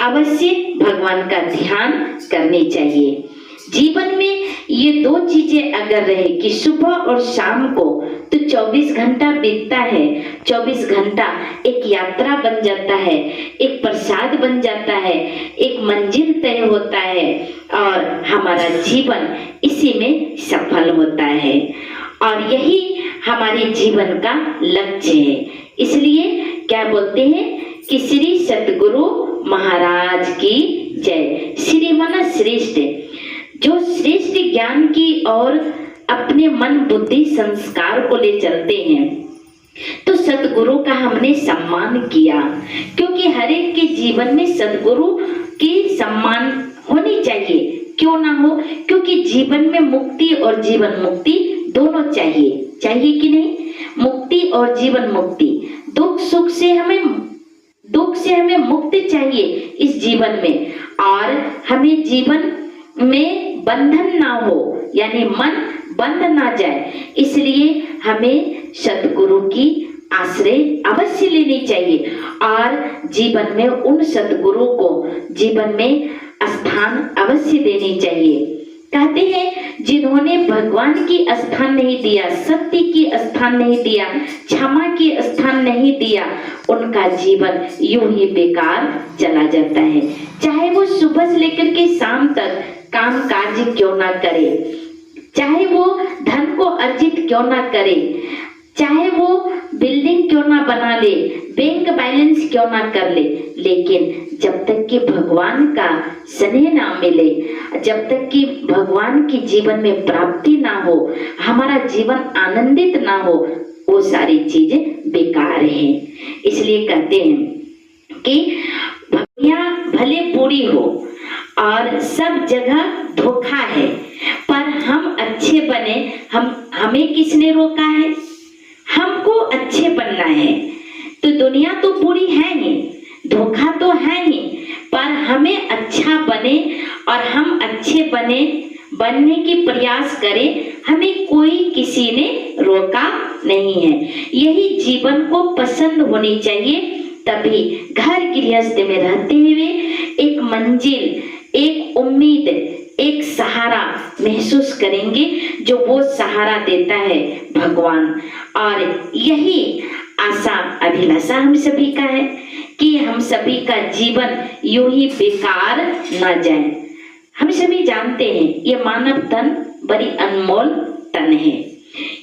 अवश्य भगवान का ध्यान करनी चाहिए। जीवन में ये दो चीजें अगर रहे कि सुबह और शाम को तो 24 घंटा बीतता है, 24 घंटा एक यात्रा बन जाता है, एक प्रसाद बन जाता है, एक मंजिल तय होता है और हमारा जीवन इसी में सफल होता है और यही हमारे जीवन का लक्ष्य है। इसलिए क्या बोलते हैं कि श्री सतगुरु महाराज की जय। श्री माना श्रेष्ठ, जो श्रेष्ठ ज्ञान की और अपने मन बुद्धि संस्कार को ले चलते हैं। तो सतगुरु का हमने सम्मान किया क्योंकि हर एक के जीवन में सतगुरु की सम्मान होनी चाहिए। क्यों ना हो, क्योंकि जीवन में मुक्ति और जीवन मुक्ति दोनों चाहिए। चाहिए कि नहीं? मुक्ति और जीवन मुक्ति, दुख सुख से हमें मुक्ति चाहिए इस जीवन में और हमें जीवन में बंधन ना हो, यानी मन बंध ना जाए। इसलिए हमें सतगुरु की आश्रय अवश्य लेनी चाहिए और जीवन में उन सतगुरु को जीवन में स्थान अवश्य देनी चाहिए। कहते हैं जिन्होंने भगवान की स्थान नहीं दिया, सत्य की स्थान नहीं दिया, क्षमा की स्थान नहीं दिया, उनका जीवन यूं ही बेकार चला जाता है। चाहे वो सुबह से लेकर के शाम तक काम काज क्यों ना करे, चाहे वो धन को अर्जित क्यों ना करे, चाहे वो बिल्डिंग क्यों ना बना ले, बैंक बैलेंस क्यों ना कर ले, लेकिन जब तक कि भगवान का स्नेह ना मिले, जब तक कि भगवान की जीवन में प्राप्ति ना हो, हमारा जीवन आनंदित ना हो, वो सारी चीजें बेकार हैं। इसलिए कहते हैं कि दुनिया भले बुरी हो और सब जगह धोखा है, पर हम अच्छे बने, हमें किसने रोका है? हमको अच्छे बनना है। तो दुनिया तो बुरी है ही, धोखा तो है ही, पर हमें अच्छा बने और हम अच्छे बनने की प्रयास करें, हमें कोई किसी ने रोका नहीं है। यही जीवन को पसंद होनी चाहिए, तभी घर गृहस्थ में रहते हुए एक मंजिल, एक उम्मीद, एक सहारा महसूस करेंगे, जो वो सहारा देता है भगवान। और यही आशा अभिलाषा हम सभी का है कि हम सभी का जीवन यूं ही बेकार ना जाए। हम सभी जानते हैं ये मानव तन बड़ी अनमोल तन है,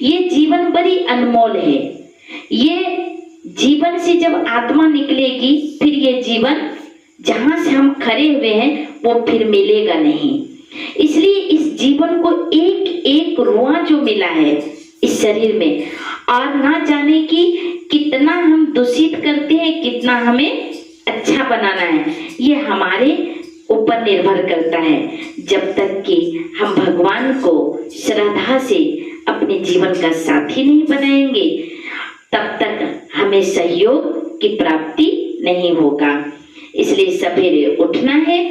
ये जीवन बड़ी अनमोल है। ये जीवन से जब आत्मा निकलेगी, फिर ये जीवन जहां से हम खड़े हुए हैं वो फिर मिलेगा नहीं। इसलिए इस जीवन को एक एक रुआ जो मिला है इस शरीर में, और ना जाने कि कितना हम दूषित करते हैं, कितना हमें अच्छा बनाना है, ये हमारे ऊपर निर्भर करता है। जब तक कि हम भगवान को श्रद्धा से अपने जीवन का साथी नहीं बनाएंगे, तब तक हमें सहयोग की प्राप्ति नहीं होगा। इसलिए सवेरे उठना है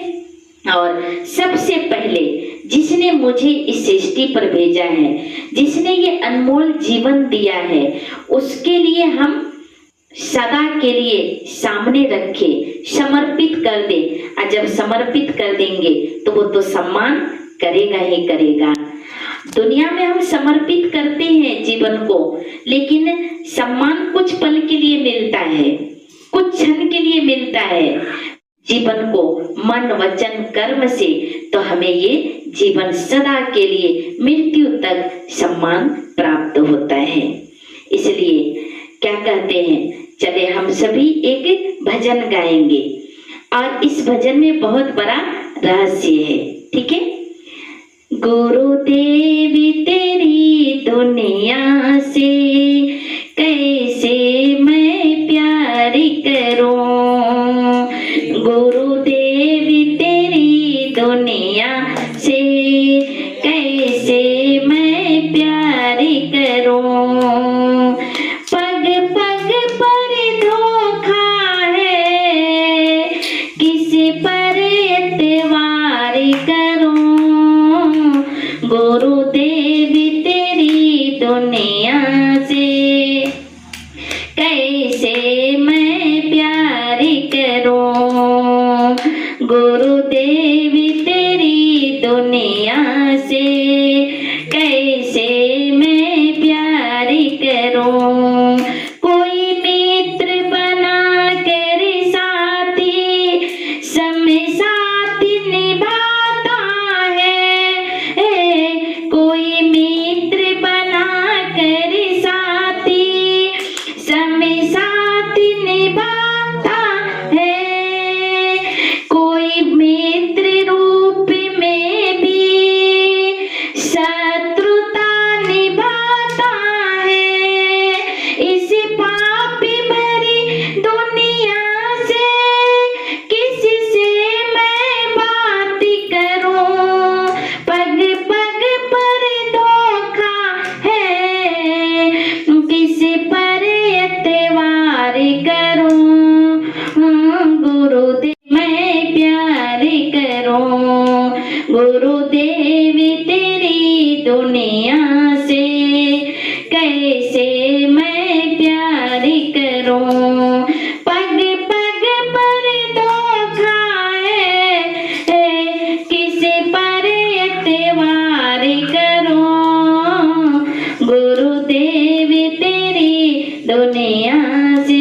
और सबसे पहले जिसने मुझे इस सृष्टि पर भेजा है, जिसने ये अनमोल जीवन दिया है, उसके लिए हम सदा के लिए सामने रखे, समर्पित कर दे। और जब समर्पित कर देंगे तो वो तो सम्मान करेगा ही करेगा। दुनिया में हम समर्पित करते हैं जीवन को, लेकिन सम्मान कुछ पल के लिए मिलता है, कुछ क्षण के लिए मिलता है। जीवन को मन वचन कर्म से तो हमें ये जीवन सदा के लिए मृत्यु तक सम्मान प्राप्त होता है। इसलिए क्या कहते हैं, चले हम सभी एक भजन गाएंगे और इस भजन में बहुत बड़ा रहस्य है। ठीक है? गुरुदेवी तेरी दुनिया से कैसे मैं प्यार करूं, गुरुदेवी तेरी दुनिया से कैसे मैं प्यार करूं, पग पग पर धोखा है, किस पर एतवार करूं, गुरुदेवी तेरी दुनिया से कैसे मैं प्यार करूं, दुनिया से कैसे मैं प्यार करूं। कोई मित्र बना कर साथी समय साथ निभाता है। कोई मित्र बना कर साथी समय साथ निभाता है। कोई मित्र रूप में भी शत्रुता निभाता है। इस पापी भरी दुनिया से किससे मैं बात करूं। पग पग पर धोखा है, किस पर एतवार करूं। गुरुदेव मैं प्यार करूं। गुरुदेव तेरी दुनिया से कैसे मैं प्यार करूं। पग पग पर धोखा है, किस पर एतवार करूं। गुरुदेव तेरी दुनिया से